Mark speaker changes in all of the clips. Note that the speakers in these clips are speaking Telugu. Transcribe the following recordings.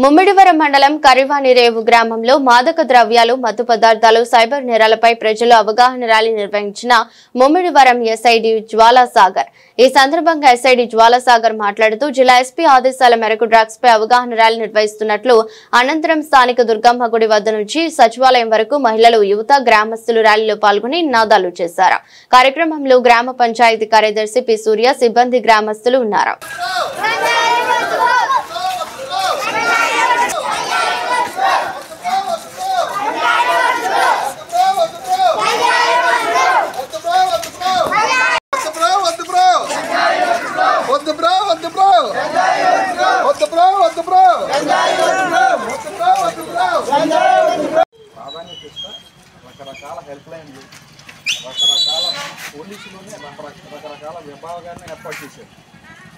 Speaker 1: ముమ్మిడివరం మండలం కరివానిరేవు గ్రామంలో మాదక ద్రవ్యాలు మత్తు పదార్థాలు సైబర్ నేరాలపై ప్రజలు అవగాహన ర్యాలీ నిర్వహించిన ముమ్మిడివరం ఎస్ఐడి జ్వాలాసాగర్ ఈ సందర్భంగా ఎస్ఐడి జ్వాలాసాగర్ మాట్లాడుతూ జిల్లా ఎస్పీ ఆదేశాల మేరకు డ్రగ్స్ పై అవగాహన ర్యాలీ నిర్వహిస్తున్నట్లు అనంతరం స్థానిక దుర్గమ్మ గుడి వద్ద నుంచి సచివాలయం వరకు మహిళలు యువత గ్రామస్తులు ర్యాలీలో పాల్గొని నినాదాలు చేశారు. కార్యక్రమంలో గ్రామ పంచాయతీ కార్యదర్శి పి సూర్య సిబ్బంది గ్రామస్తులు ఉన్నారు.
Speaker 2: రకరకాల హెల్ప్ లైన్లు రకరకాల పోలీసులోనే రకరకాల విభాగాన్ని ఏర్పాటు చేశారు.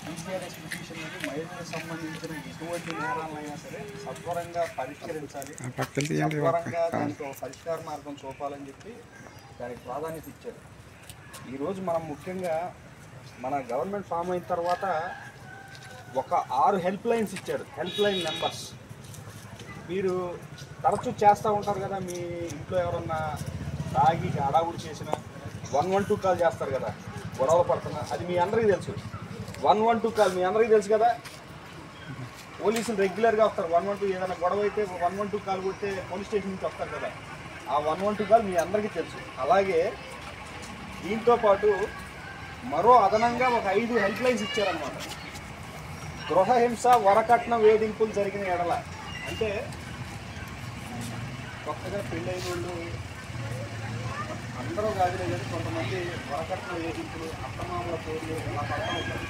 Speaker 2: పీసీఆర్ఎస్ పిటిషన్ నుండి మహిళలకు సంబంధించిన ఎటువంటి నేరాలైనా సరే సత్వరంగా పరిష్కరించాలి, సత్వరంగా దానికి ఒక పరిష్కార మార్గం చూపాలని చెప్పి దానికి ప్రాధాన్యత ఇచ్చారు. ఈరోజు మనం ముఖ్యంగా మన గవర్నమెంట్ ఫామ్ అయిన తర్వాత ఒక 6 హెల్ప్ లైన్స్ ఇచ్చారు. హెల్ప్ లైన్ నెంబర్స్ మీరు తరచూ చేస్తూ ఉంటారు కదా, మీ ఇంట్లో ఎవరన్నా తాగి అడావుడు చేసిన 112 కాల్ చేస్తారు కదా, గొడవలు పడుతున్నా, అది మీ అందరికీ తెలుసు. 112 కాల్ మీ అందరికీ తెలుసు కదా, పోలీసులు రెగ్యులర్గా వస్తారు. 112 ఏదైనా గొడవ అయితే 112 కాల్ కొడితే పోలీస్ స్టేషన్ నుంచి వస్తారు కదా, ఆ 112 కాల్ మీ అందరికీ తెలుసు. అలాగే దీంతో పాటు మరో అదనంగా ఒక 5 హెల్ప్ లైన్స్ ఇచ్చారన్నమాట. గృహహింస, వరకట్న వేధింపులు జరిగిన ఎడల, అంటే కొత్తగా పెళ్ళైన వాళ్ళు అందరూ కాదులే కానీ కొంతమంది వరకట్న వేధింపులు, అత్తమామల పేర్లు ఇలా పడతా ఉంటారు.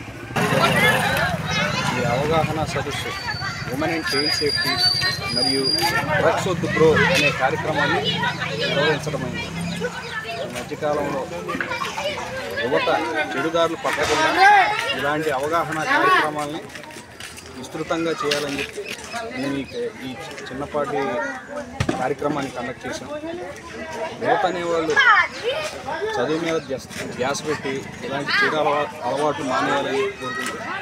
Speaker 2: ఈ అవగాహన సదస్సు ఉమెన్ అండ్ చైల్డ్ సేఫ్టీ మరియు డ్రగ్స్ వద్దు బ్రో అనే కార్యక్రమాన్ని నిర్వహించడమైంది. ఈ మధ్యకాలంలో యువత చెడుదారులు పట్టకుండా ఇలాంటి అవగాహన కార్యక్రమాలని విస్తృతంగా చేయాలని చెప్పి మేము ఈ చిన్నపాటి కార్యక్రమాన్ని కండక్ట్ చేశాం. యువత అనేవాళ్ళు చదువు మీద ధ్యాస పెట్టి ఇలాంటి చెడు అలవాట్లు మానేయాలని కోరుకుంటున్నాం.